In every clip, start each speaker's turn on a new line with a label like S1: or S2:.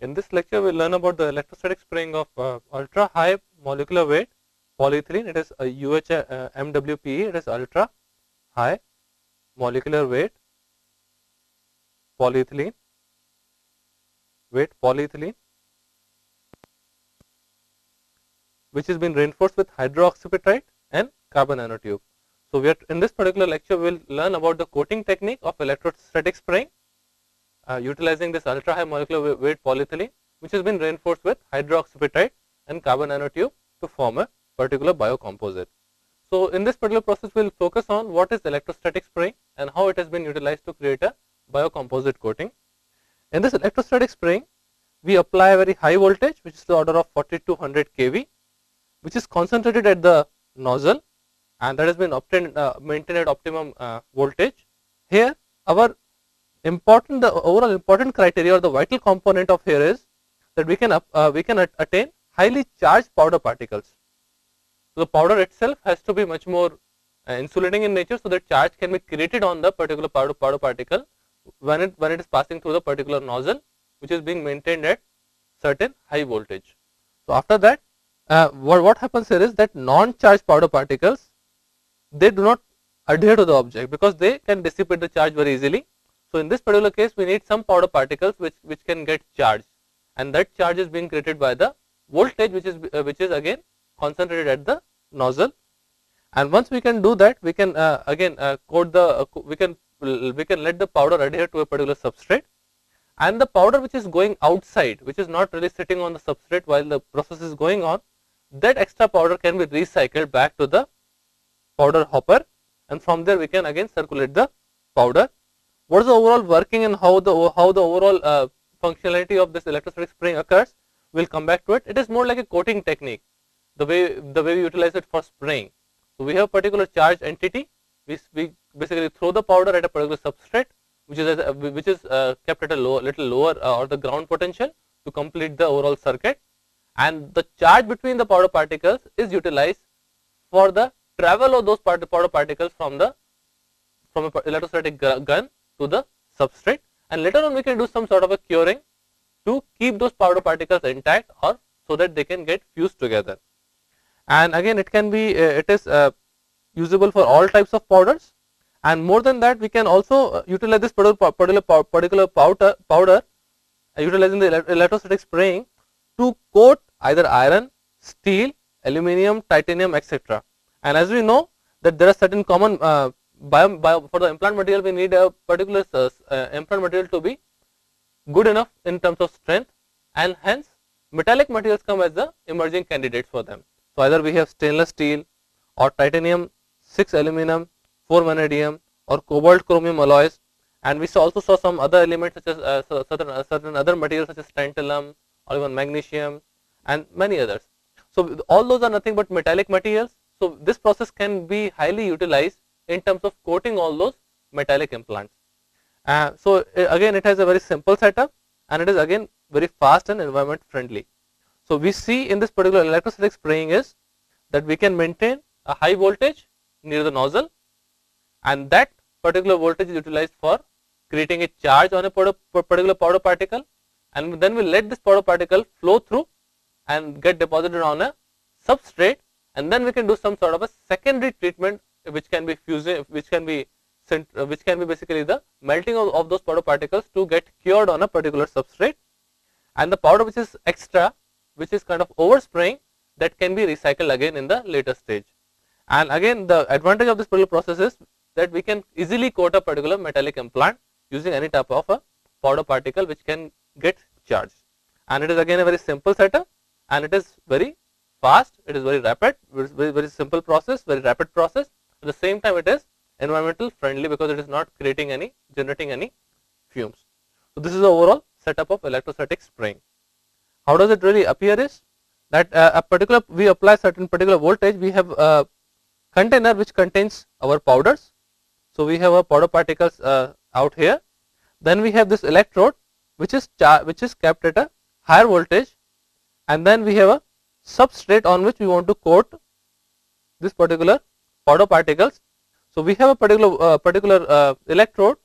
S1: In this lecture, we will learn about the electrostatic spraying of ultra high molecular weight polyethylene. It is a UHMWPE. It is ultra high molecular weight polyethylene. Which has been reinforced with hydroxyapatite and carbon nanotube. So, we are in this particular lecture we will learn about the coating technique of electrostatic spraying utilizing this ultra high molecular weight polyethylene, which has been reinforced with hydroxyapatite and carbon nanotube to form a particular biocomposite. So, in this particular process we will focus on what is electrostatic spraying and how it has been utilized to create a biocomposite coating. In this electrostatic spraying, we apply a very high voltage, which is the order of 40 to 100 kV, which is concentrated at the nozzle, and that has been obtained maintained at optimum voltage. Here our the overall important criteria or the vital component of here is that we can attain highly charged powder particles. So, the powder itself has to be much more insulating in nature, so that charge can be created on the particular powder particle when it is passing through the particular nozzle, which is being maintained at certain high voltage. So, after that what happens here is that non-charged powder particles, they do not adhere to the object because they can dissipate the charge very easily. So, in this particular case we need some powder particles which can get charged, and that charge is being created by the voltage which is again concentrated at the nozzle. And once we can do that, we can coat the we can let the powder adhere to a particular substrate, and the powder which is going outside, which is not really sitting on the substrate while the process is going on, that extra powder can be recycled back to the powder hopper, and from there we can again circulate the powder. What is the overall working and how the overall functionality of this electrostatic spraying occurs? We will come back to it. It is more like a coating technique, the way we utilize it for spraying. So, we have a particular charge entity. We basically throw the powder at a particular substrate, which is kept at a little lower or the ground potential to complete the overall circuit, and the charge between the powder particles is utilized for the travel of those powder particles from a electrostatic gun to the substrate, and later on we can do some sort of a curing to keep those powder particles intact, or so that they can get fused together. And again it can be it is usable for all types of powders, and more than that we can also utilize this particular powder utilizing the electrostatic spraying to coat either iron, steel, aluminium, titanium, etc. And as we know that there are certain common for the implant material, we need a particular implant material to be good enough in terms of strength, and hence metallic materials come as the emerging candidates for them. So, either we have stainless steel or titanium 6 aluminum, 4 vanadium, or cobalt chromium alloys, and we also saw some other elements such as certain other materials such as tantalum or even magnesium and many others. So, all those are nothing but metallic materials. So, this process can be highly utilized in terms of coating all those metallic implants. So, again it has a very simple setup, and it is again very fast and environment friendly. So, we see in this particular electrostatic spraying is that we can maintain a high voltage near the nozzle, and that particular voltage is utilized for creating a charge on a particular powder particle, and then we let this powder particle flow through and get deposited on a substrate, and then we can do some sort of a secondary treatment which can be basically the melting of those powder particles to get cured on a particular substrate, and the powder which is extra, which is kind of overspraying, that can be recycled again in the later stage. And again the advantage of this particular process is that we can easily coat a particular metallic implant using any type of a powder particle which can get charged, and it is again a very simple setup, and it is very fast, it is very rapid, very simple process, very rapid process. At the same time it is environmental friendly because it is not generating any fumes. So, this is the overall setup of electrostatic spraying. How does it really appear is that we apply certain particular voltage. We have a container which contains our powders. So, we have our powder particles out here. Then we have this electrode which is kept at a higher voltage, and then we have a substrate on which we want to coat this particular powder particles. So, we have a particular electrode.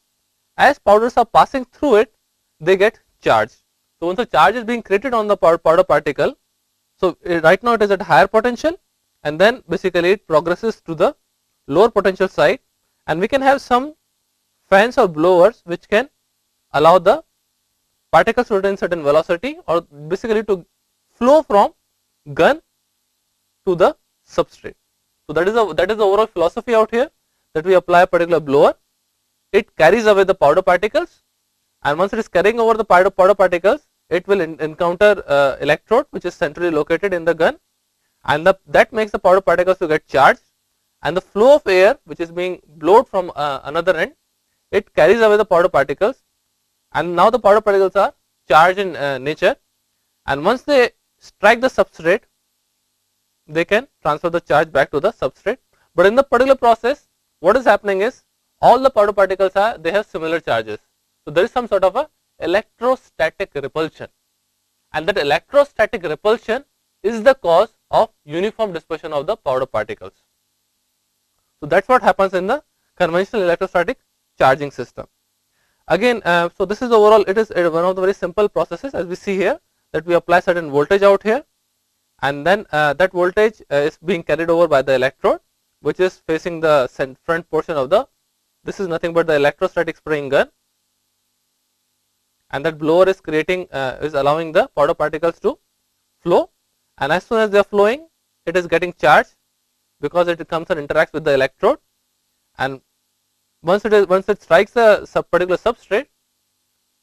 S1: As powders are passing through it, they get charged. So once the charge is being created on the powder particle, so right now it is at higher potential, and then basically it progresses to the lower potential side, and we can have some fans or blowers which can allow the particles to attain certain velocity, or basically to flow from gun to the substrate. So that is the overall philosophy out here, that we apply a particular blower, it carries away the powder particles, and once it is carrying over the powder particles, it will encounter electrode which is centrally located in the gun, and that makes the powder particles to get charged, and the flow of air which is being blown from another end, it carries away the powder particles, and now the powder particles are charged in nature, and once they strike the substrate, they can transfer the charge back to the substrate. But in the particular process, what is happening is all the powder particles they have similar charges. So there is some sort of a electrostatic repulsion, and that electrostatic repulsion is the cause of uniform dispersion of the powder particles. So that's what happens in the conventional electrostatic charging system. Again, so this is overall, it is one of the very simple processes, as we see here, that we apply certain voltage out here, and then that voltage is being carried over by the electrode which is facing the front portion of the, this is nothing but the electrostatic spraying gun, and that blower is creating is allowing the powder particles to flow, and as soon as they are flowing, it is getting charged because it comes and interacts with the electrode, and once it strikes a particular substrate,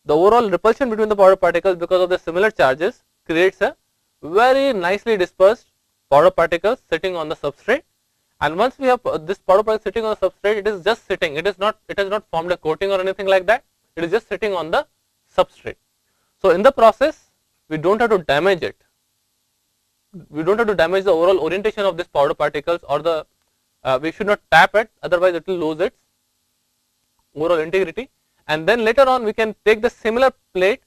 S1: the overall repulsion between the powder particles because of the similar charges creates a very nicely dispersed powder particles sitting on the substrate, and once we have this powder particle sitting on the substrate, it is just sitting, it has not formed a coating or anything like that, it is just sitting on the substrate. So in the process, we don't have to damage it, we don't have to damage the overall orientation of this powder particles, or the we should not tap it, otherwise it will lose its overall integrity, and then later on we can take the similar plate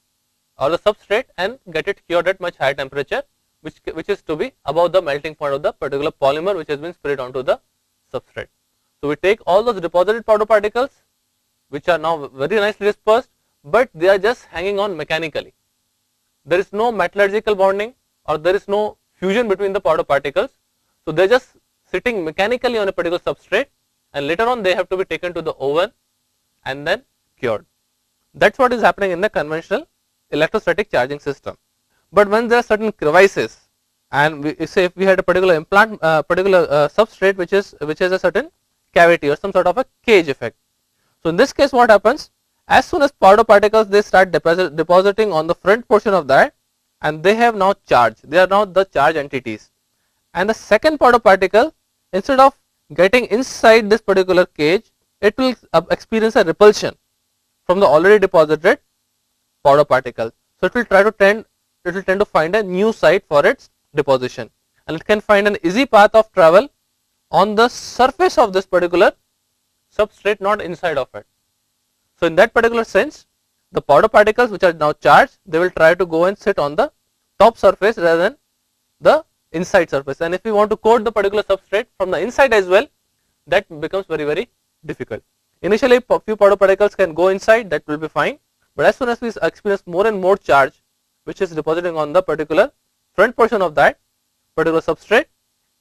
S1: or the substrate and get it cured at much higher temperature, which is to be above the melting point of the particular polymer which has been sprayed onto the substrate. So we take all those deposited powder particles which are now very nicely dispersed, but they are just hanging on mechanically. There is no metallurgical bonding or there is no fusion between the powder particles, so they are just sitting mechanically on a particular substrate, and later on they have to be taken to the oven and then cured. That is what is happening in the conventional electrostatic charging system. But when there are certain crevices, and we say if we had a particular implant, substrate which has a certain cavity or some sort of a cage effect. So in this case, what happens? As soon as powder particles they start depositing on the front portion of that, and they have now charge. They are now the charge entities, and the second powder particle, instead of getting inside this particular cage, it will experience a repulsion from the already deposited powder particle. So it will tend to find a new site for its deposition, and it can find an easy path of travel on the surface of this particular substrate, not inside of it. So in that particular sense, the powder particles which are now charged, they will try to go and sit on the top surface rather than the inside surface, and if we want to coat the particular substrate from the inside as well, that becomes very difficult. Initially few powder particles can go inside, that will be fine, but as soon as we experience more and more charge which is depositing on the particular front portion of that particular substrate,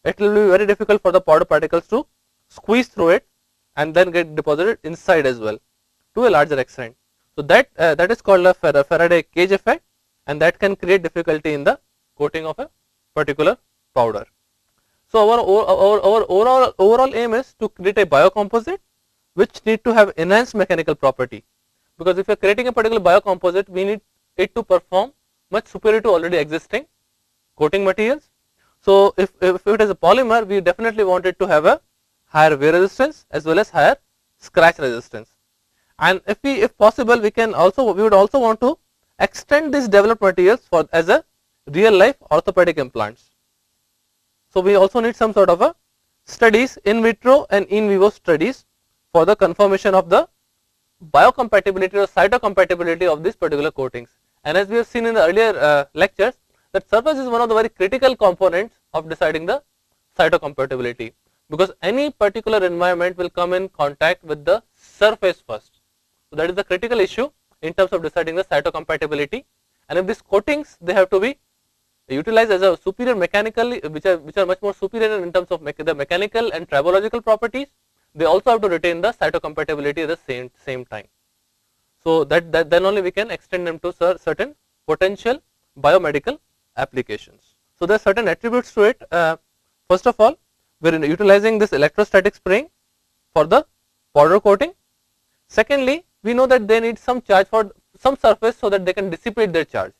S1: it will be very difficult for the powder particles to squeeze through it and then get deposited inside as well to a larger extent. So that is called a Faraday cage effect, and that can create difficulty in the coating of a particular powder. So our overall aim is to create a biocomposite which need to have enhanced mechanical property, because if you are creating a particular biocomposite, we need it to perform much superior to already existing coating materials. So if it is a polymer, we definitely want it to have a higher wear resistance as well as higher scratch resistance, and if possible we would also want to extend these developed materials as a real life orthopedic implants. So we also need some sort of a studies, in vitro and in vivo studies, for the confirmation of the biocompatibility or cytocompatibility of these particular coatings. And as we have seen in the earlier lectures, that surface is one of the very critical components of deciding the cytocompatibility, because any particular environment will come in contact with the surface first. So that is the critical issue in terms of deciding the cytocompatibility, and if these coatings, they have to be utilized as a superior mechanically, which are much more superior in terms of the mechanical and tribological properties. They also have to retain the cytocompatibility at the same time. So that then only we can extend them to certain potential biomedical applications. So there are certain attributes to it. First of all, we are utilizing this electrostatic spraying for the powder coating. Secondly, we know that they need some charge for some surface so that they can dissipate their charge.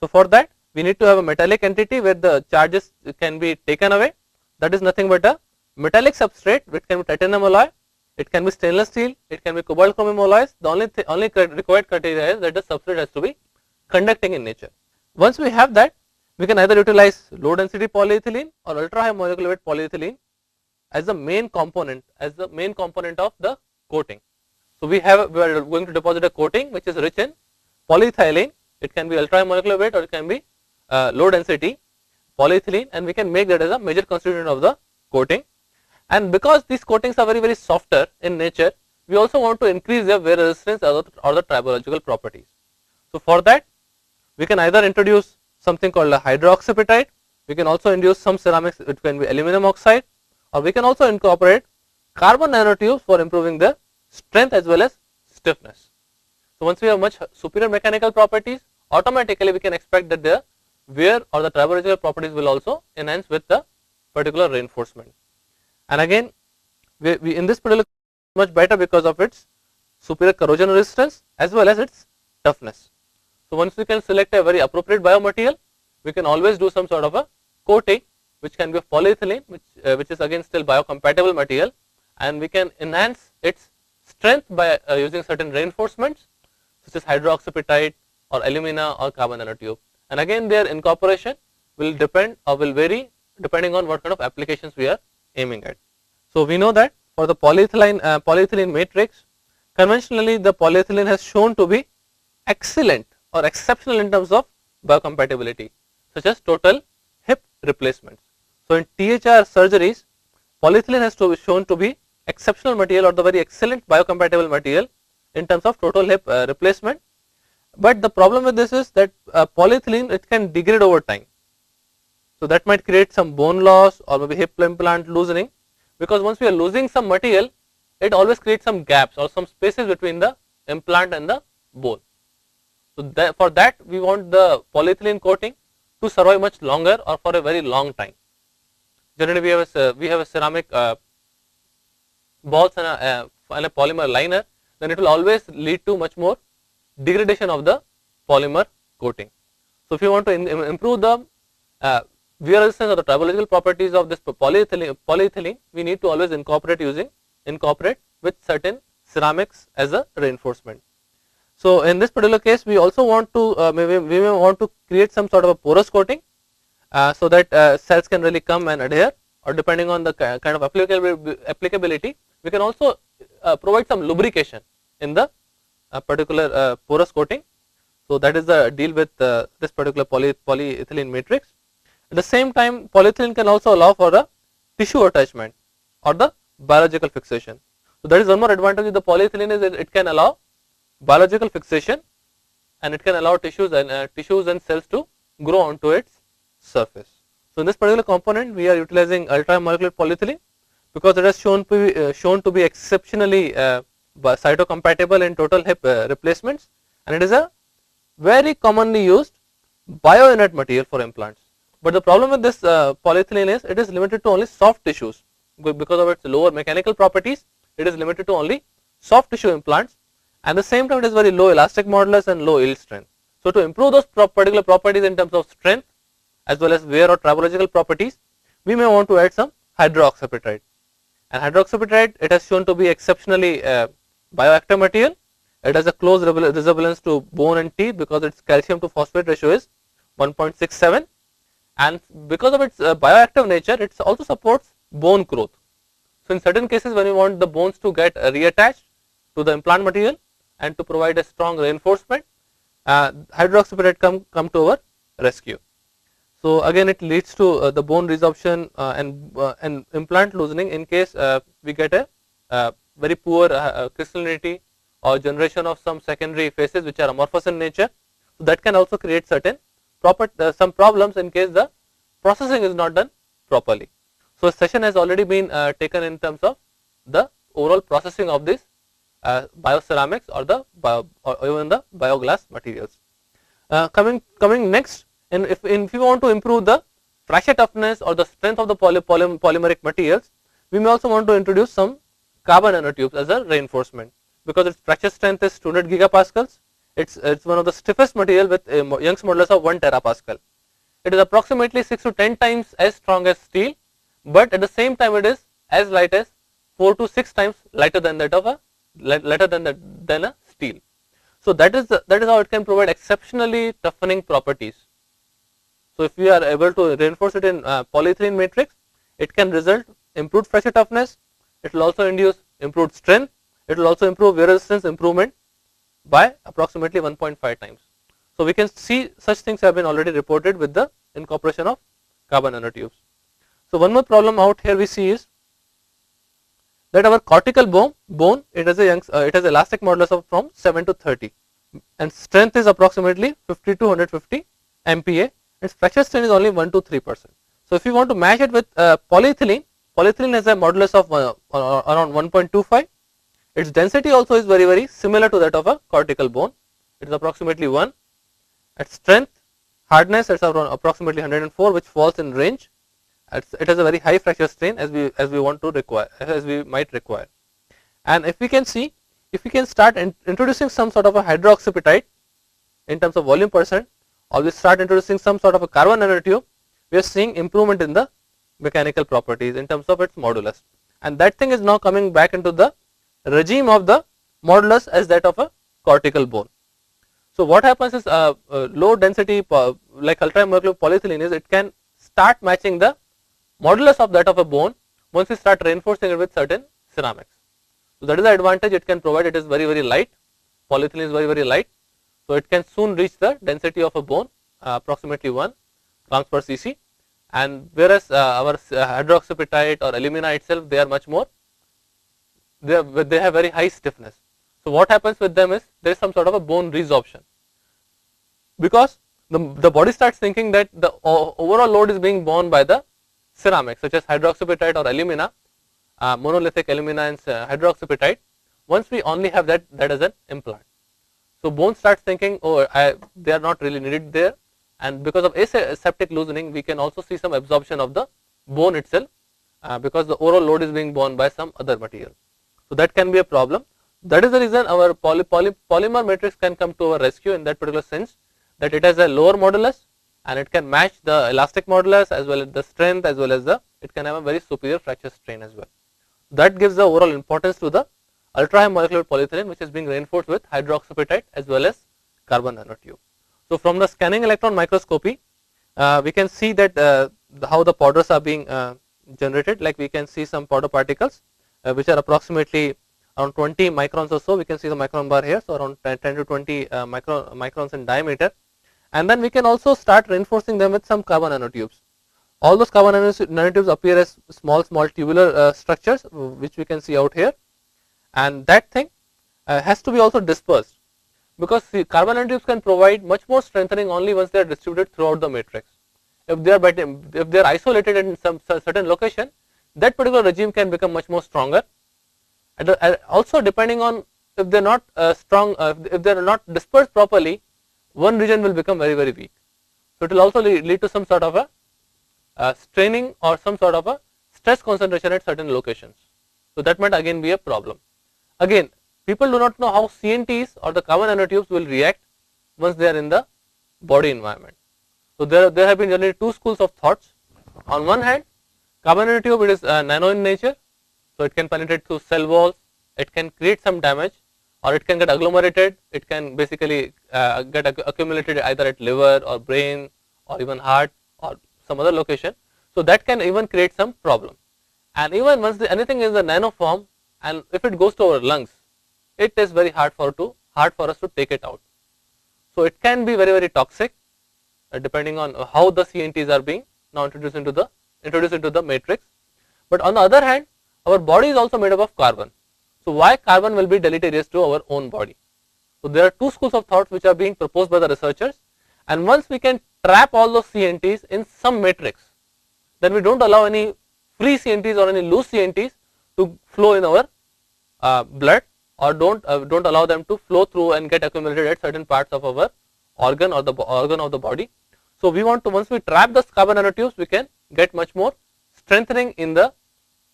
S1: So for that, we need to have a metallic entity where the charges can be taken away. That is nothing but a metallic substrate, which can be titanium alloy, it can be stainless steel, it can be cobalt chromium alloys. The only required criteria is that the substrate has to be conducting in nature. Once we have that, we can either utilize low density polyethylene or ultra high molecular weight polyethylene as the main component of the coating. So we are going to deposit a coating which is rich in polyethylene. It can be ultra high molecular weight or it can be low density polyethylene, and we can make that as a major constituent of the coating. And because these coatings are very softer in nature, we also want to increase their wear resistance or the tribological properties. So for that, we can either introduce something called a hydroxyapatite. We can also induce some ceramics, which can be aluminum oxide, or we can also incorporate carbon nanotubes for improving the strength as well as stiffness. So once we have much superior mechanical properties, automatically we can expect that the wear or the tribological properties will also enhance with the particular reinforcement. And again, we in this particular much better because of its superior corrosion resistance as well as its toughness. So once we can select a very appropriate biomaterial, we can always do some sort of a coating which can be of polyethylene, which is again still biocompatible material, and we can enhance its strength by using certain reinforcements such as hydroxyapatite or alumina or carbon nanotube. And again, their incorporation will depend or will vary depending on what kind of applications we are aiming at. So we know that for the polyethylene matrix, conventionally the polyethylene has shown to be excellent or exceptional in terms of biocompatibility, such as total hip replacements. So in THR surgeries, polyethylene has to be shown to be exceptional material or the very excellent biocompatible material in terms of total hip replacement. But the problem with this is that polyethylene, it can degrade over time. So that might create some bone loss or maybe hip implant loosening, because once we are losing some material, it always creates some gaps or some spaces between the implant and the bone. So for that, we want the polyethylene coating to survive much longer or for a very long time. Generally, we have a ceramic balls and a polymer liner, then it will always lead to much more degradation of the polymer coating. So if you want to improve the wear resistance or the tribological properties of this polyethylene, we need to always incorporate with certain ceramics as a reinforcement. So in this particular case, we also want to we may want to create some sort of a porous coating so that cells can really come and adhere, or depending on the kind of applicability, we can also provide some lubrication in the particular porous coating. So that is the deal with this particular polyethylene matrix. At the same time, polyethylene can also allow for a tissue attachment or the biological fixation. So that is one more advantage of the polyethylene, is that it can allow biological fixation and it can allow tissues and cells to grow onto its surface. So in this particular component, we are utilizing ultra molecular polyethylene because it has shown to be exceptionally cytocompatible in total hip replacements, and it is a very commonly used bioinert material for implants. But the problem with this polyethylene is it is limited to only soft tissues. Because of its lower mechanical properties, it is limited to only soft tissue implants, and at the same time it is very low elastic modulus and low yield strength. So to improve those particular properties in terms of strength as well as wear or tribological properties, we may want to add some hydroxyapatite. And hydroxyapatite, it has shown to be exceptionally bioactive material. It has a close resemblance to bone and teeth because its calcium to phosphate ratio is 1.67, and because of its bioactive nature, it also supports bone growth. So in certain cases, when we want the bones to get reattached to the implant material and to provide a strong reinforcement, hydroxyapatite come to our rescue. So again, it leads to the bone resorption and implant loosening in case we get a very poor crystallinity or generation of some secondary phases which are amorphous in nature. So that can also create certain some problems in case the processing is not done properly. So a session has already been taken in terms of the overall processing of this bioceramics or the or even the bioglass materials. Coming next, and if you want to improve the fracture toughness or the strength of the polymeric materials, we may also want to introduce some carbon nanotubes as a reinforcement, because its fracture strength is 200 gigapascals. It's one of the stiffest material with a Young's modulus of 1 terapascal. It is approximately 6 to 10 times as strong as steel, but at the same time it is as light as 4 to 6 times lighter than that of a than a steel. So that is how it can provide exceptionally toughening properties. So if we are able to reinforce it in polyethylene matrix, it can result improved fracture toughness. It will also induce improved strength. It will also improve wear resistance improvement by approximately 1.5 times. So we can see such things have been already reported with the incorporation of carbon nanotubes. So one more problem out here we see is that our cortical bone it has elastic modulus of from 7 to 30, and strength is approximately 50 to 150 MPa. Its fracture strength is only 1 to 3%. So if you want to match it with polyethylene has a modulus of around 1.25. Its density also is very similar to that of a cortical bone. It is approximately 1. At strength, hardness it's around approximately 104, which falls in range. It has a very high fracture strain as we might require. And if we can see, if we can start introducing some sort of a hydroxyapatite in terms of volume percent, or we start introducing some sort of a carbon nanotube, we are seeing improvement in the mechanical properties in terms of its modulus, and that thing is now coming back into the regime of the modulus as that of a cortical bone. So what happens is low density like ultra molecular polyethylene is it can start matching the modulus of that of a bone once we start reinforcing it with certain ceramics. So that is the advantage it can provide. It is very light. Polyethylene is very light, so it can soon reach the density of a bone, approximately 1 grams per cc. And whereas our hydroxyapatite or alumina itself, they are much more. They have very high stiffness. So what happens with them is there is some sort of a bone resorption, because the body starts thinking that the overall load is being borne by the ceramics such as hydroxyapatite or alumina, monolithic alumina and hydroxyapatite. Once we only have that as an implant, so bone starts thinking, oh, they are not really needed there, and because of aseptic loosening, we can also see some absorption of the bone itself, because the overall load is being borne by some other material. So that can be a problem. That is the reason our polymer matrix can come to our rescue in that particular sense, that it has a lower modulus and it can match the elastic modulus as well as the strength, as well as it can have a very superior fracture strain as well. That gives the overall importance to the ultra high molecular polyethylene, which is being reinforced with hydroxyapatite as well as carbon nanotube. So from the scanning electron microscopy, we can see that how the powders are being generated. Like we can see some powder particles which are approximately around 20 microns or so. We can see the micron bar here, so around 10 to 20 microns in diameter. And then we can also start reinforcing them with some carbon nanotubes. All those carbon nanotubes appear as small tubular structures, which we can see out here, and that thing has to be also dispersed, because the carbon nanotubes can provide much more strengthening only once they are distributed throughout the matrix. If they are isolated in some certain location, that particular regime can become much more stronger. And also depending on if they are not strong, if they are not dispersed properly, one region will become very weak. So it will also lead to some sort of a straining or some sort of a stress concentration at certain locations. So that might again be a problem. Again, people do not know how CNTs or the carbon nanotubes will react once they are in the body environment. So there have been generally two schools of thoughts. On one hand, carbon nanotube, it is nano in nature, so it can penetrate through cell walls, it can create some damage, or it can get agglomerated, it can basically get accumulated either at liver or brain or even heart or some other location. So that can even create some problem. And even once anything is a nano form, and if it goes to our lungs, it is very hard for us to take it out. So it can be very toxic, depending on how the CNTs are being now introduced into the matrix. But on the other hand, our body is also made up of carbon. So why carbon will be deleterious to our own body? So there are two schools of thought which are being proposed by the researchers, and once we can trap all those CNTs in some matrix, then we don't allow any free CNTs or any loose CNTs to flow in our blood, or don't allow them to flow through and get accumulated at certain parts of our organ or the organ of the body. So we want to, once we trap the carbon nanotubes, we can get much more strengthening in the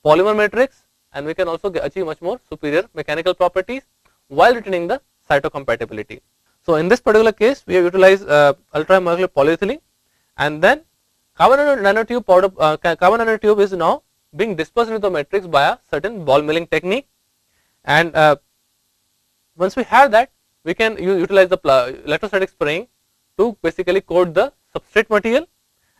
S1: polymer matrix, and we can also achieve much more superior mechanical properties while retaining the cytocompatibility. So in this particular case, we have utilized ultra molecular polyethylene, and then carbon nanotube is now being dispersed into the matrix by a certain ball milling technique, and once we have that, we can utilize the electrostatic spraying to basically coat the substrate material,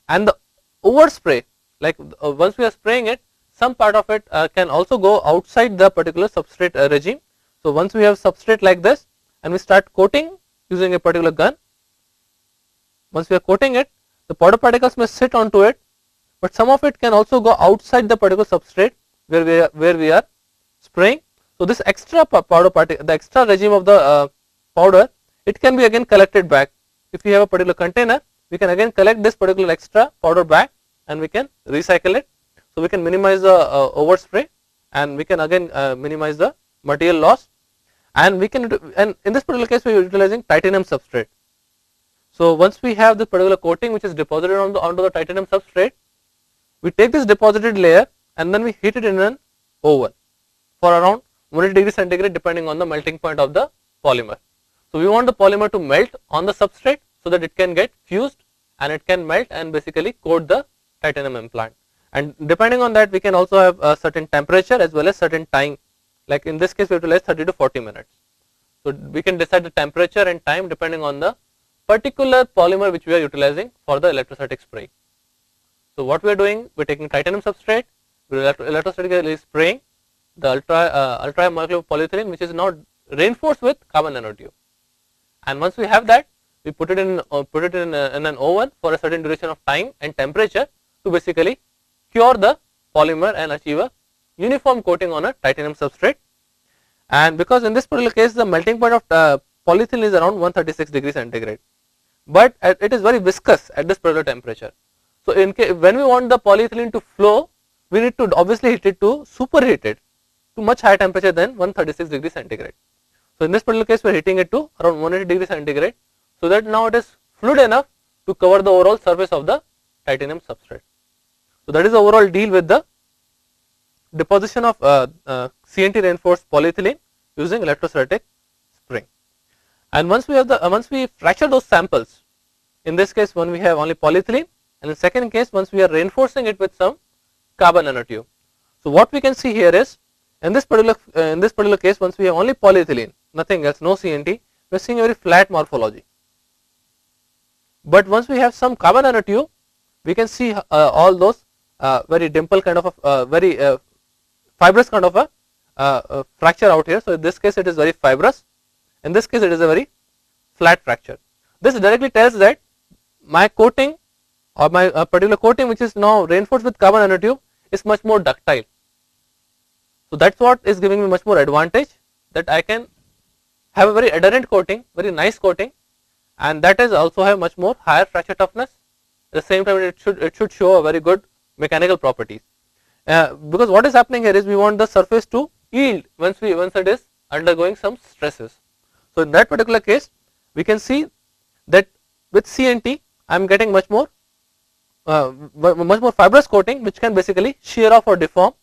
S1: and the overspray, like once we are spraying it, some part of it can also go outside the particular substrate regime. So once we have substrate like this and we start coating using a particular gun, once we are coating it, the powder particles may sit onto it, but some of it can also go outside the particular substrate where we are spraying. So this extra powder particle, the extra regime of the powder, it can be again collected back. If we have a particular container, we can again collect this particular extra powder back and we can recycle it. So we can minimize the overspray, and we can again minimize the material loss, and we can, and in this particular case we are utilizing titanium substrate. So once we have this particular coating which is deposited onto the titanium substrate, we take this deposited layer and then we heat it in an oven for around 180 degrees centigrade depending on the melting point of the polymer. So we want the polymer to melt on the substrate so that it can get fused and it can melt and basically coat the titanium implant. And depending on that, we can also have a certain temperature as well as certain time, like in this case we utilize 30 to 40 minutes. So we can decide the temperature and time depending on the particular polymer which we are utilizing for the electrostatic spray. So what we are doing, we are taking titanium substrate, we are electrostatically spraying the ultra molecular polyethylene, which is now reinforced with carbon nanotube, and once we have that, we put it in an oven for a certain duration of time and temperature to basically cure the polymer and achieve a uniform coating on a titanium substrate. And because in this particular case the melting point of polyethylene is around 136 degrees centigrade, but it is very viscous at this particular temperature. So in case when we want the polyethylene to flow, we need to obviously heat it to superheat it to much higher temperature than 136 degrees centigrade. So in this particular case we are heating it to around 180 degrees centigrade, so that now it is fluid enough to cover the overall surface of the titanium substrate. So that is the overall deal with the deposition of CNT reinforced polyethylene using electrostatic spraying. And once we fracture those samples, in this case when we have only polyethylene, and in the second case once we are reinforcing it with some carbon nanotube. So what we can see here is, in this particular case, once we have only polyethylene, nothing else, no CNT, we are seeing a very flat morphology. But once we have some carbon nanotube, we can see all those very dimple kind of a very fibrous kind of a fracture out here. So in this case it is very fibrous, in this case it is a very flat fracture. This directly tells that my coating or my particular coating which is now reinforced with carbon nanotube is much more ductile. So that's what is giving me much more advantage, that I can have a very adherent coating, very nice coating, and that is also have much more higher fracture toughness. At the same time it should show a very good mechanical properties, because what is happening here is we want the surface to yield once it is undergoing some stresses. So in that particular case we can see that with CNT I am getting much more fibrous coating which can basically shear off or deform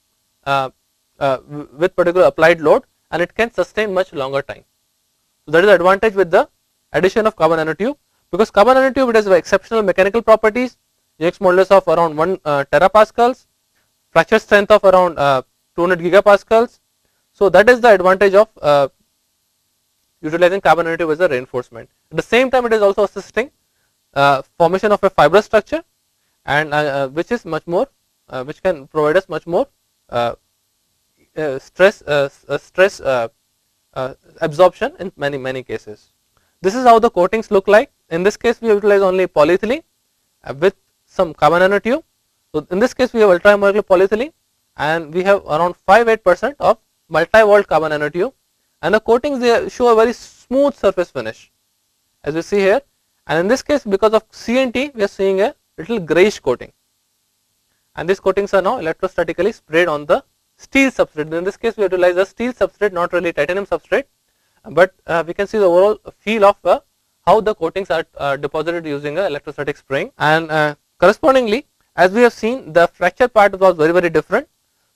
S1: with particular applied load, and it can sustain much longer time. So that is the advantage with the addition of carbon nanotube, because carbon nanotube it has exceptional mechanical properties, Young's modulus of around 1 terapascals, fracture strength of around 200 gigapascals. So that is the advantage of utilizing carbon nanotube as a reinforcement. At the same time it is also assisting formation of a fibrous structure, and which is much more which can provide us much more stress absorption in many cases. This is how the coatings look like. In this case we utilize only polyethylene with some carbon nanotube. So in this case we have ultra molecular polyethylene, and we have around 5-8% of multi-walled carbon nanotube, and the coatings, they show a very smooth surface finish, as we see here. And in this case, because of CNT, we are seeing a little grayish coating, and these coatings are now electrostatically sprayed on the steel substrate. In this case, we utilize a steel substrate, not really titanium substrate, but we can see the overall feel of how the coatings are deposited using electrostatic spraying. And correspondingly, as we have seen, the fracture part was very different.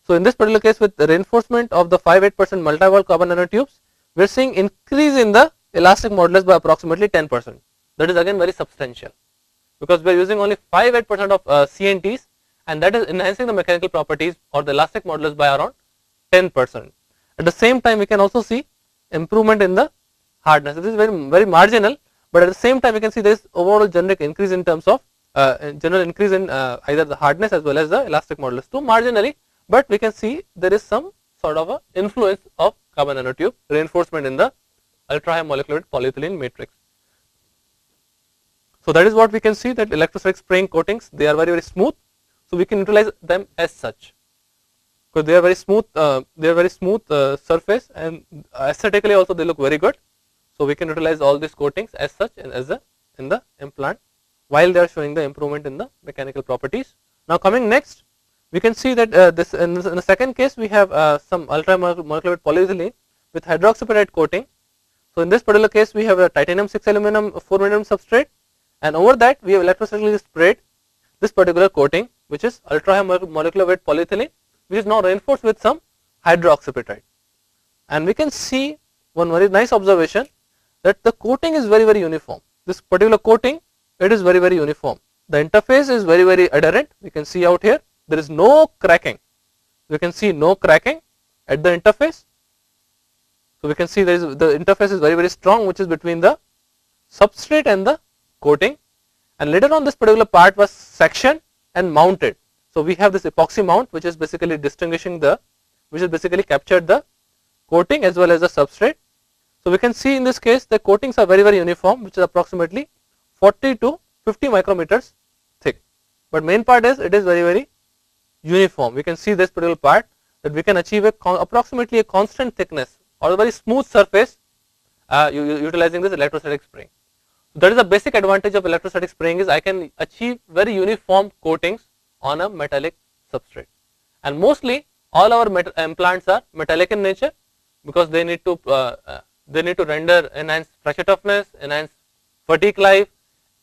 S1: So in this particular case, with the reinforcement of the 5-8% multi-wall carbon nanotubes, we are seeing increase in the elastic modulus by approximately 10%. That is again very substantial, because we are using only 5-8% of CNTs, and that is enhancing the mechanical properties or the elastic modulus by around 10%. At the same time, we can also see improvement in the hardness. This is very marginal, but at the same time, we can see there is overall generic increase in terms of general increase in either the hardness as well as the elastic modulus too, marginally, but we can see there is some sort of a influence of carbon nanotube reinforcement in the ultra high molecular weight polyethylene matrix. So that is what we can see, that electrostatic spraying coatings, they are very smooth. So we can utilize them as such, because they are very smooth, surface, and aesthetically also they look very good. So we can utilize all these coatings as such and in the implant, while they are showing the improvement in the mechanical properties. Now coming next, we can see that this in the second case we have some ultra molecular weight polyethylene with hydroxyapatite coating. So in this particular case, we have a titanium 6 aluminum 4 aluminum substrate, and over that we have electrostatically sprayed this particular coating, which is ultra high molecular weight polyethylene, which is now reinforced with some hydroxyapatite. And we can see one very nice observation, that the coating is very uniform. This particular coating, it is very uniform. The interface is very adherent. We can see out here, there is no cracking. We can see no cracking at the interface. So we can see there is, the interface is very strong, which is between the substrate and the coating. And later on, this particular part was sectioned and mounted. So we have this epoxy mount, which is basically distinguishing which is basically captured the coating as well as the substrate. So we can see in this case the coatings are very uniform, which is approximately 40 to 50 micrometers thick. But main part is, it is very uniform. We can see this particular part, that we can achieve approximately a constant thickness or a very smooth surface utilizing this electrostatic spraying. That is the basic advantage of electrostatic spraying, is I can achieve very uniform coatings on a metallic substrate. And mostly all our implants are metallic in nature, because they need to render enhanced fracture toughness, enhanced fatigue life,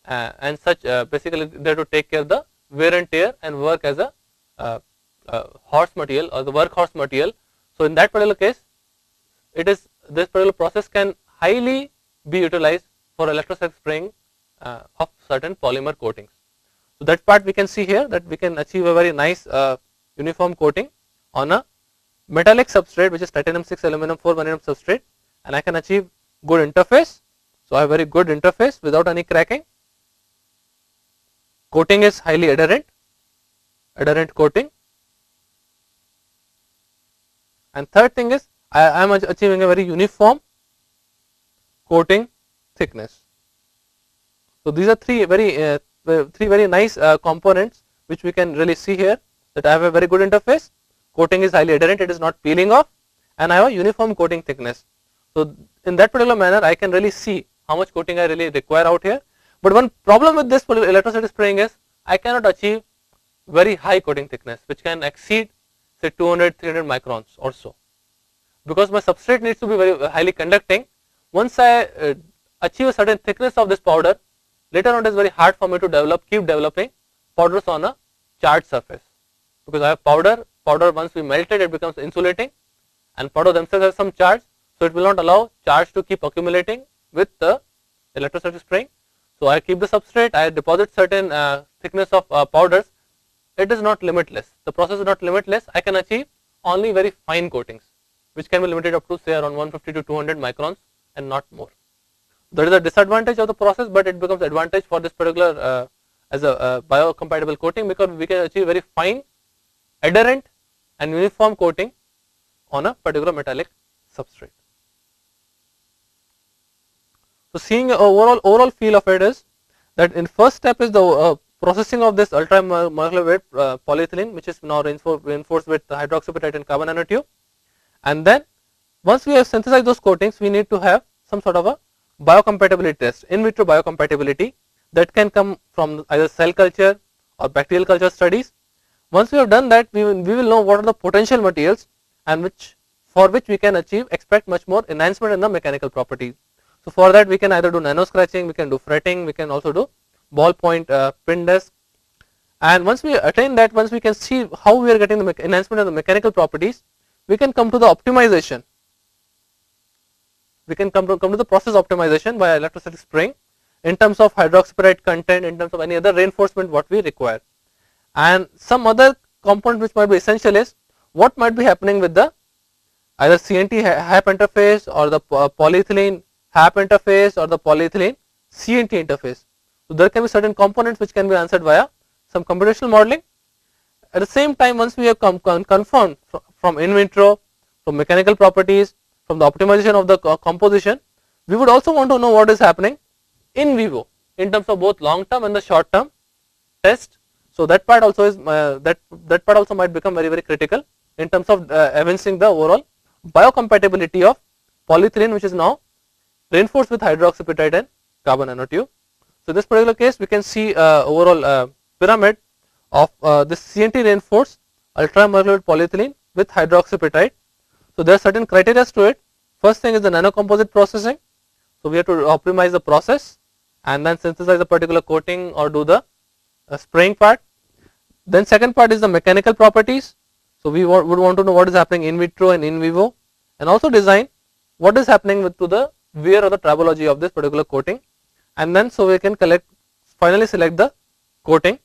S1: and such. Basically, they have to take care of the wear and tear and work as a horse material or the workhorse material. So in that particular case, this particular process can highly be utilized for electrostatic spraying of certain polymer coatings. So that part we can see here, that we can achieve a very nice uniform coating on a metallic substrate, which is titanium 6 aluminum 4 vanadium substrate, and I can achieve good interface. So I have very good interface without any cracking. Coating is highly adherent coating. And third thing is, I am achieving a very uniform coating thickness. So these are three very nice components which we can really see here, that I have a very good interface, coating is highly adherent, it is not peeling off, and I have a uniform coating thickness. So in that particular manner, I can really see how much coating I really require out here. But one problem with this electrostatic spraying is, I cannot achieve very high coating thickness, which can exceed say 200-300 microns or so, because my substrate needs to be very highly conducting. Once I achieve a certain thickness of this powder, later on it is very hard for me to keep developing powders on a charged surface, because I have powder once we melt it becomes insulating, and powder themselves have some charge, so it will not allow charge to keep accumulating with the electrostatic spraying. So I keep the substrate, I deposit certain thickness of powders. It is not limitless, the process is not limitless. I can achieve only very fine coatings, which can be limited up to say around 150 to 200 microns and not more. That is a disadvantage of the process, but it becomes advantage for this particular as a biocompatible coating, because we can achieve very fine, adherent and uniform coating on a particular metallic substrate. So seeing overall feel of it is that in first step is the processing of this ultra molecular weight polyethylene, which is now reinforced with the hydroxyapatite and carbon nanotube, and then Once we have synthesized those coatings, we need to have some sort of a biocompatibility test, in vitro biocompatibility, that can come from either cell culture or bacterial culture studies. Once we have done that, we will know what are the potential materials and for which we can expect much more enhancement in the mechanical properties. So for that we can either do nano scratching, we can do fretting, we can also do ballpoint pin desk. And once we attain that, once we can see how we are getting the enhancement of the mechanical properties, we can come to the optimization. We can come to the process optimization by electrostatic spraying in terms of hydroxyapatite content, in terms of any other reinforcement what we require. And some other component which might be essential is what might be happening with the either CNT HAP interface or the polyethylene HAP interface or the polyethylene CNT interface. So there can be certain components which can be answered via some computational modeling. At the same time, once we have confirmed from in vitro, from mechanical properties, from the optimization of the composition, we would also want to know what is happening in vivo in terms of both long term and the short term test. So that part also is that part also might become very critical in terms of evincing the overall biocompatibility of polyethylene, which is now reinforced with hydroxyapatite and carbon nanotube. So in this particular case, we can see overall pyramid of this CNT reinforced ultramolecular polyethylene with hydroxyapatite. So there are certain criteria to it. First thing is the nanocomposite processing. So we have to optimize the process and then synthesize a particular coating or do the spraying part. Then second part is the mechanical properties. So we would want to know what is happening in vitro and in vivo, and also design what is happening to the wear or the tribology of this particular coating, and then so we can finally select the coating.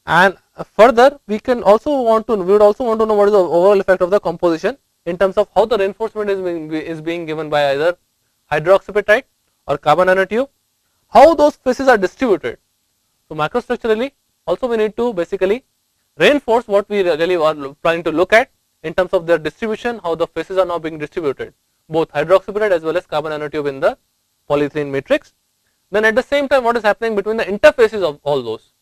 S1: And further we would also want to know what is the overall effect of the composition in terms of how the reinforcement is being given by either hydroxyapatite or carbon nanotube, how those phases are distributed. So macrostructurally also we need to basically reinforce what we really are planning to look at in terms of their distribution, how the phases are now being distributed, both hydroxyapatite as well as carbon nanotube in the polyethylene matrix. Then at the same time, what is happening between the interfaces of all those?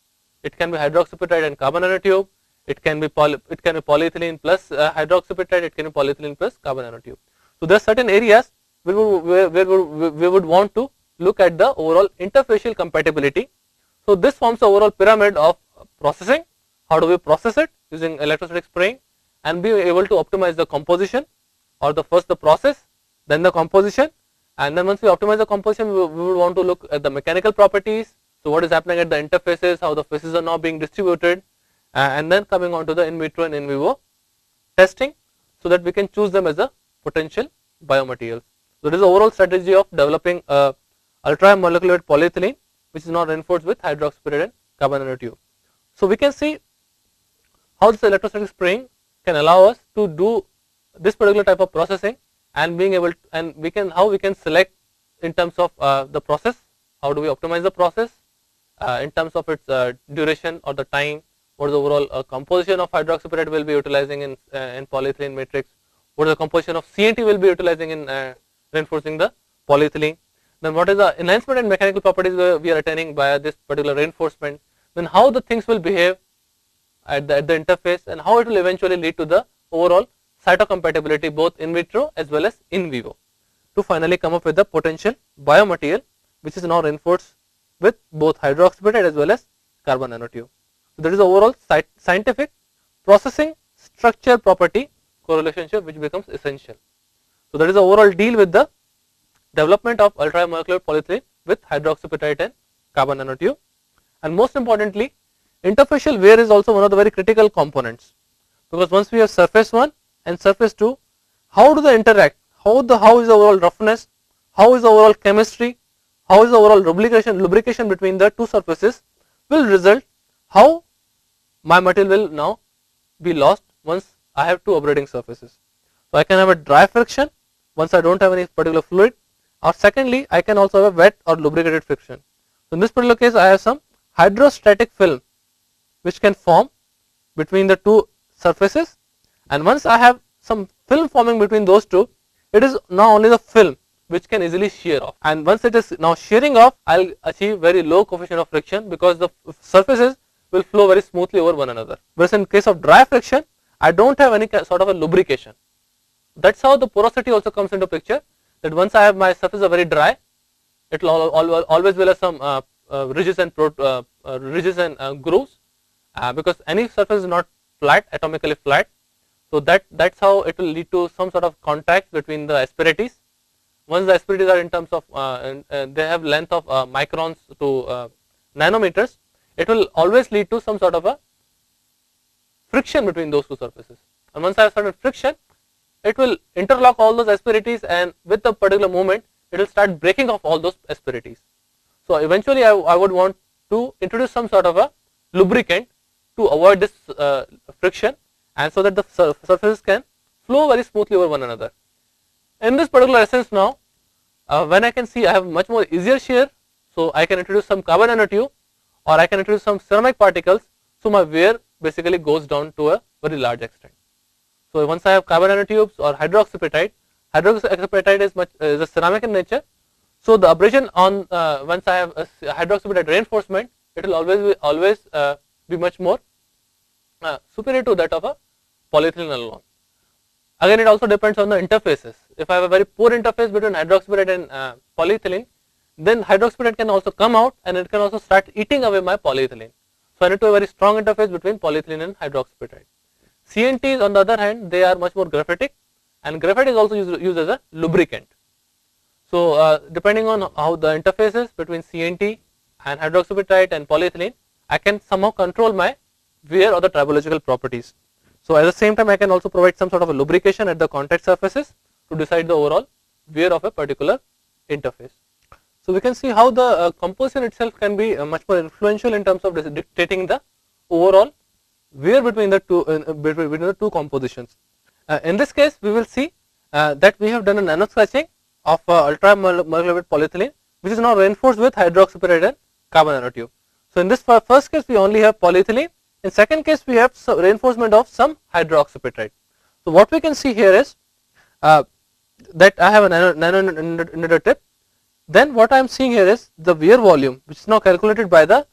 S1: It can be hydroxyapatite and carbon nanotube. It can be polyethylene plus hydroxyapatite. It can be polyethylene plus carbon nanotube. So there are certain areas where we would want to look at the overall interfacial compatibility. So this forms the overall pyramid of processing. How do we process it using electrostatic spraying and be able to optimize the composition, or first the process, then the composition, and then once we optimize the composition, we would want to look at the mechanical properties. So what is happening at the interfaces, how the phases are now being distributed, and then coming on to the in vitro and in vivo testing, so that we can choose them as a potential biomaterials. So this is the overall strategy of developing ultra molecular polyethylene, which is now reinforced with hydroxyapatite and carbon nanotube. So we can see how this electrostatic spraying can allow us to do this particular type of processing, and how we can select in terms of the process, how do we optimize the process in terms of its duration or the time, what is the overall composition of hydroxyapatite will be utilizing in polyethylene matrix, what is the composition of CNT will be utilizing in reinforcing the polyethylene, then what is the enhancement and mechanical properties we are attaining by this particular reinforcement, then how the things will behave at the interface, and how it will eventually lead to the overall cytocompatibility both in vitro as well as in vivo, to finally come up with the potential biomaterial which is now reinforced with both hydroxyapatite as well as carbon nanotube. So that is the overall scientific processing structure property correlationship which becomes essential. So that is the overall deal with the development of ultramolecular polyethylene with hydroxyapatite and carbon nanotube. And most importantly, interfacial wear is also one of the very critical components, because once we have surface 1 and surface 2, how do they interact, how is the overall roughness, how is the overall chemistry, how is the overall lubrication between the two surfaces will result how my material will now be lost once I have two operating surfaces. So I can have a dry friction once I don't have any particular fluid, or secondly I can also have a wet or lubricated friction. So in this particular case I have some hydrostatic film which can form between the two surfaces, and once I have some film forming between those two, it is now only the film which can easily shear off, and once it is now shearing off, I will achieve very low coefficient of friction because the surfaces will flow very smoothly over one another. Whereas in case of dry friction, I don't have any sort of a lubrication. that's how the porosity also comes into picture, that once I have my surface are very dry, it will always will have some ridges and grooves, because any surface is not flat, atomically flat. So that's how it will lead to some sort of contact between the asperities. Once the asperities are in terms of they have length of microns to nanometers, it will always lead to some sort of a friction between those two surfaces. And once I have certain friction, it will interlock all those asperities, and with the particular movement, it will start breaking off all those asperities. So eventually, I would want to introduce some sort of a lubricant to avoid this friction, and so that the surfaces can flow very smoothly over one another. In this particular essence now, when I can see I have much more easier shear, so I can introduce some carbon nanotube, or I can introduce some ceramic particles, so my wear basically goes down to a very large extent. So once I have carbon nanotubes or hydroxyapatite is a ceramic in nature. So the abrasion on once I have a hydroxyapatite reinforcement, it will always be much more superior to that of a polyethylene alone. Again, it also depends on the interfaces. If I have a very poor interface between hydroxyapatite and polyethylene, then hydroxyapatite can also come out, and it can also start eating away my polyethylene. So I need to have a very strong interface between polyethylene and hydroxyapatite. CNTs, on the other hand, they are much more graphitic, and graphite is also used as a lubricant. So depending on how the interface is between CNT and hydroxyapatite and polyethylene, I can somehow control my wear or the tribological properties. So at the same time, I can also provide some sort of a lubrication at the contact surfaces to decide the overall wear of a particular interface. So we can see how the composition itself can be much more influential in terms of dictating the overall wear between the two compositions. In this case, we will see that we have done a nano scratching of ultra molecular weight polyethylene, which is now reinforced with hydroxyapatite and carbon nanotube. So in this first case, we only have polyethylene. In second case, we have reinforcement of some hydroxyapatite. So what we can see here is that I have a nano tip. Then what I am seeing here is the wear volume, which is now calculated by the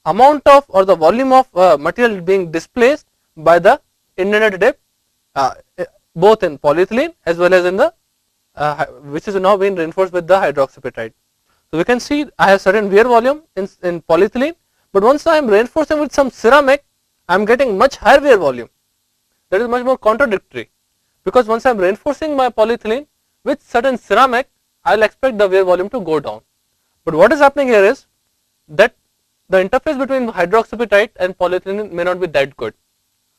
S1: amount of or the volume of material being displaced by the indented tip, both in polyethylene as well as in the which is now being reinforced with the hydroxyapatite. So we can see I have certain wear volume in polyethylene, but once I am reinforcing with some ceramic, I am getting much higher wear volume. That is much more contradictory, because once I am reinforcing my polyethylene with certain ceramic, I will expect the wear volume to go down. But what is happening here is that the interface between hydroxyapatite and polyethylene may not be that good.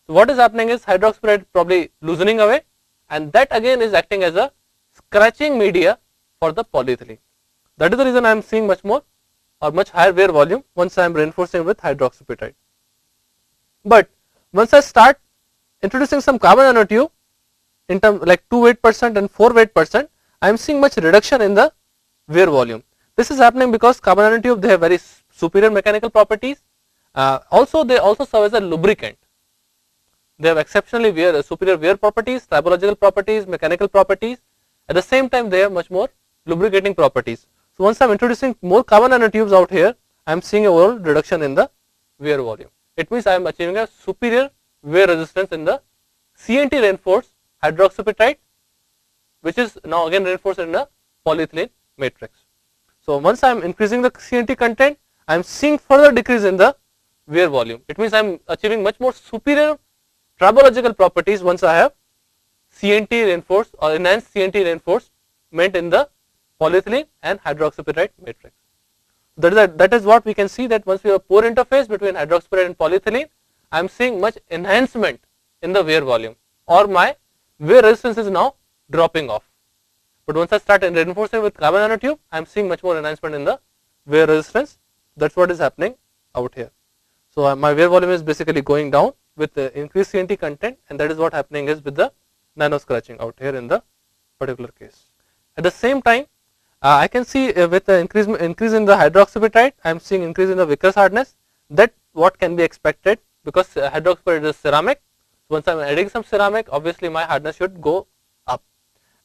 S1: So what is happening is hydroxyapatite probably loosening away, and that again is acting as a scratching media for the polyethylene. That is the reason I am seeing much more or much higher wear volume once I am reinforcing with hydroxyapatite. But once I start introducing some carbon nanotube in terms like 2 weight% and 4 weight%, I am seeing much reduction in the wear volume. This is happening because carbon nanotube, they have very superior mechanical properties. Also, they also serve as a lubricant. They have exceptionally superior wear properties, tribological properties, mechanical properties. At the same time, they have much more lubricating properties. So once I am introducing more carbon nanotubes out here, I am seeing a overall reduction in the wear volume. It means I am achieving a superior wear resistance in the CNT reinforced hydroxyapatite, which is now again reinforced in the polyethylene matrix. So once I am increasing the CNT content, I am seeing further decrease in the wear volume. It means I am achieving much more superior tribological properties once I have CNT reinforced or enhanced CNT reinforcement in the polyethylene and hydroxyapatite matrix. That is what we can see, that once we have poor interface between hydroxyapatite and polyethylene, I am seeing much enhancement in the wear volume, or my wear resistance is now dropping off. But once I start reinforcing with carbon nanotube, I am seeing much more enhancement in the wear resistance. That is what is happening out here. So my wear volume is basically going down with the increased CNT content, and that is what happening is with the nano scratching out here in the particular case. At the same time, I can see with the increase in the hydroxyapatite, I am seeing increase in the viscous hardness. That what can be expected, because hydroxyapatite is ceramic. Once I am adding some ceramic, obviously my hardness should go up.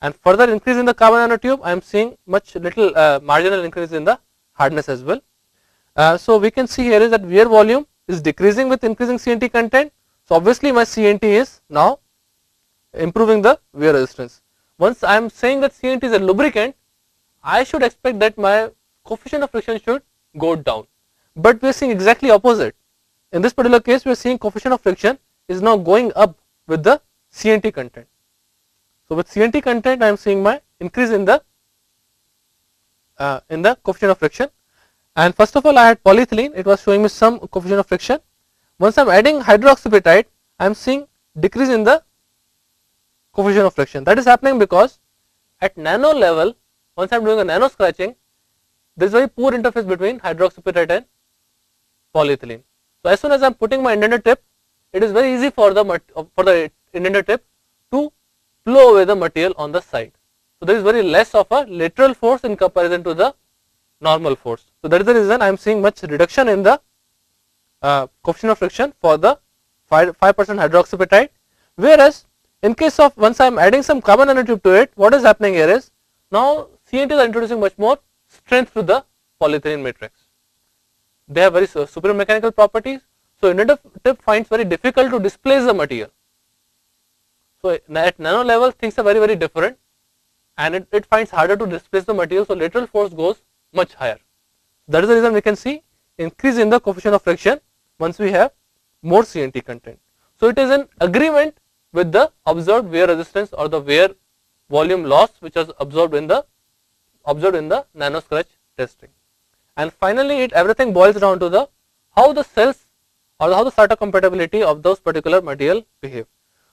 S1: And further increase in the carbon nanotube, I am seeing much little marginal increase in the hardness as well. So we can see here is that wear volume is decreasing with increasing CNT content. So obviously my CNT is now improving the wear resistance. once I am saying that CNT is a lubricant, I should expect that my coefficient of friction should go down. But we are seeing exactly opposite. In this particular case, we are seeing coefficient of friction is now going up with the CNT content. So with CNT content, I am seeing my increase in the coefficient of friction. And first of all, I had polyethylene; it was showing me some coefficient of friction. Once I am adding hydroxyapatite, I am seeing decrease in the coefficient of friction. That is happening because at nano level, once I am doing a nano scratching, there is very poor interface between hydroxyapatite and polyethylene. So as soon as I am putting my indenter tip, it is very easy for the indenter tip to blow away the material on the side. So there is very less of a lateral force in comparison to the normal force. So that is the reason I am seeing much reduction in the coefficient of friction for the 5% hydroxyapatite. Whereas in case of once I am adding some carbon nanotube to it, what is happening here is now CNTs are introducing much more strength to the polyethylene matrix. They have very superior mechanical properties. So indenter tip finds very difficult to displace the material. So at nano level, things are very different, and it finds harder to displace the material. So lateral force goes much higher. That is the reason we can see increase in the coefficient of friction once we have more CNT content. So it is in agreement with the observed wear resistance or the wear volume loss which was observed in the nano scratch testing. And finally, everything boils down to the how the cells or how the cytocompatibility of those particular material behave.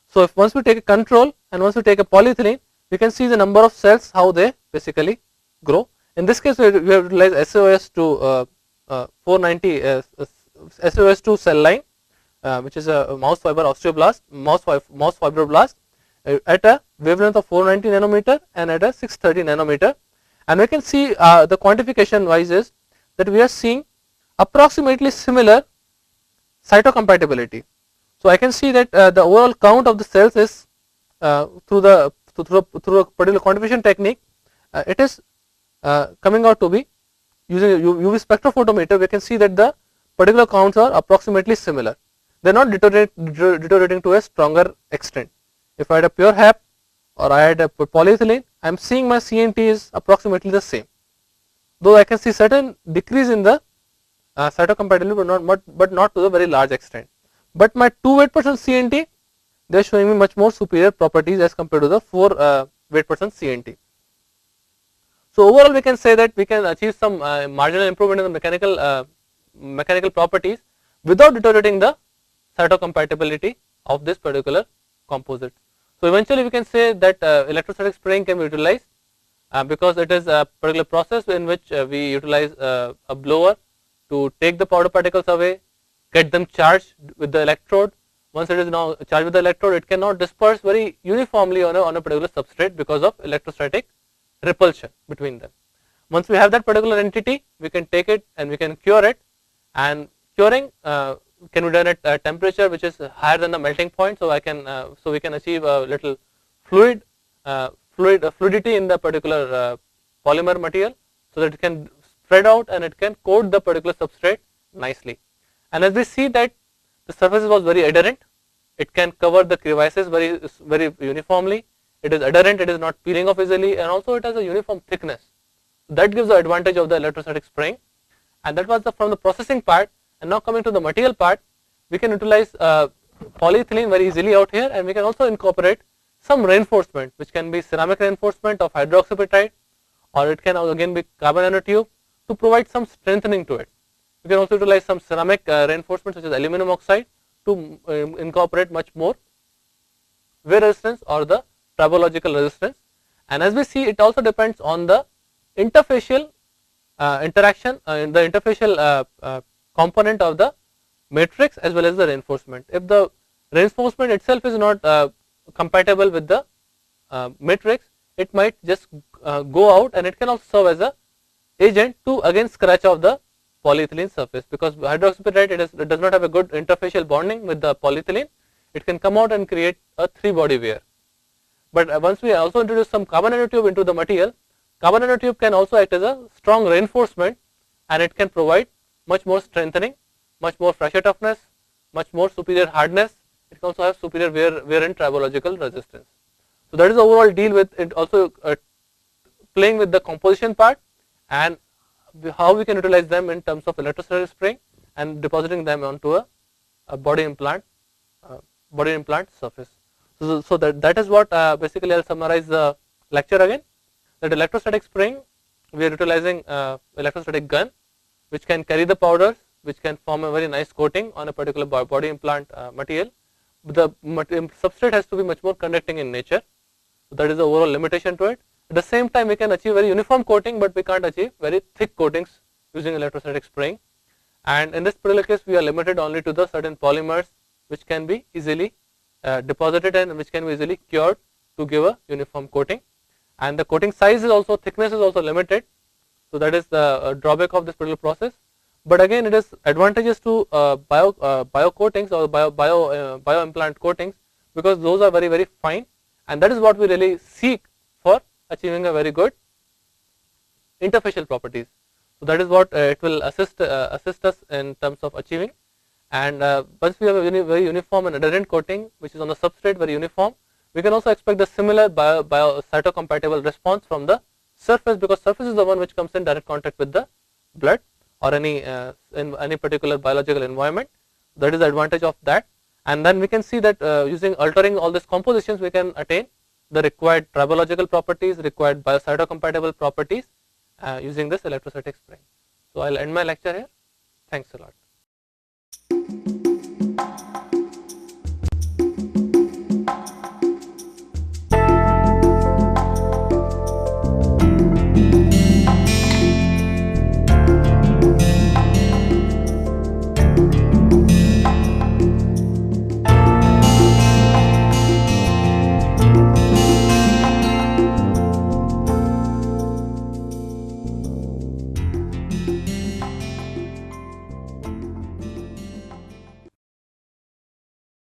S1: So if once we take a control and once we take a polyethylene, we can see the number of cells how they basically grow. In this case, we have utilized SOS2 490 SOS2 cell line, which is a mouse fiber osteoblast, mouse fibroblast at a wavelength of 490 nanometer and at a 630 nanometer. And we can see the quantification wise is that we are seeing approximately similar cytocompatibility. So I can see that the overall count of the cells is through a particular quantification technique, it is coming out to be using a UV spectrophotometer. We can see that the particular counts are approximately similar. They are not deteriorating to a stronger extent. If I had a pure HAP or I had a polyethylene, I am seeing my CNT is approximately the same. Though I can see certain decrease in the cytocompatibility, but not to the very large extent. But my 2 weight % CNT, they are showing me much more superior properties as compared to the 4 weight % CNT. So overall, we can say that we can achieve some marginal improvement in the mechanical properties without deteriorating the cytocompatibility of this particular composite. So eventually, we can say that electrostatic spraying can be utilized because it is a particular process in which we utilize a blower to take the powder particles away, get them charged with the electrode. Once it is now charged with the electrode, it cannot disperse very uniformly on a particular substrate because of electrostatic repulsion between them. Once we have that particular entity, we can take it and we can cure it, and curing can be done at a temperature which is higher than the melting point. So we can achieve a little fluidity in the particular polymer material, so that it can spread out and it can coat the particular substrate nicely. And as we see that the surface was very adherent, it can cover the crevices very uniformly. It is adherent, it is not peeling off easily, and also it has a uniform thickness. That gives the advantage of the electrostatic spraying. And that was from the processing part. And now coming to the material part, we can utilize polyethylene very easily out here, and we can also incorporate some reinforcement, which can be ceramic reinforcement of hydroxyapatite, or it can again be carbon nanotube to provide some strengthening to it. We can also utilize some ceramic reinforcement such as aluminum oxide to incorporate much more wear resistance or the tribological resistance. And as we see, it also depends on the interfacial interaction in the interfacial component of the matrix as well as the reinforcement. If the reinforcement itself is not compatible with the matrix, it might just go out, and it can also serve as a agent to again scratch off the polyethylene surface, because hydroxyapatite it does not have a good interfacial bonding with the polyethylene. It can come out and create a 3-body wear. But once we also introduce some carbon nanotube into the material, carbon nanotube can also act as a strong reinforcement, and it can provide much more strengthening, much more fracture toughness, much more superior hardness. It can also have superior wear and tribological resistance. So that is the overall deal with it, also playing with the composition part and how we can utilize them in terms of electrostatic spraying and depositing them onto a body implant surface. So that is what basically I'll summarize the lecture again. That electrostatic spraying, we are utilizing electrostatic gun, which can carry the powders, which can form a very nice coating on a particular body implant material. The substrate has to be much more conducting in nature. So that is the overall limitation to it. At the same time, we can achieve very uniform coating, but we can't achieve very thick coatings using electrostatic spraying. And in this particular case, we are limited only to the certain polymers which can be easily deposited and which can be easily cured to give a uniform coating. And the coating size is also, thickness is also limited. So that is the drawback of this particular process. But again, it is advantageous to bio coatings or bio implant coatings, because those are very, very fine, and that is what we really seek for achieving a very good interfacial properties. So that is what it will assist us in terms of achieving. And once we have a very uniform and adherent coating, which is on the substrate very uniform, we can also expect the similar cytocompatible response from the surface, because surface is the one which comes in direct contact with the blood or in any particular biological environment. That is the advantage of that. And then we can see that using altering all these compositions, we can attain the required tribological properties, required cytocompatible properties using this electrostatic spraying. So I'll end my lecture here. Thanks a lot.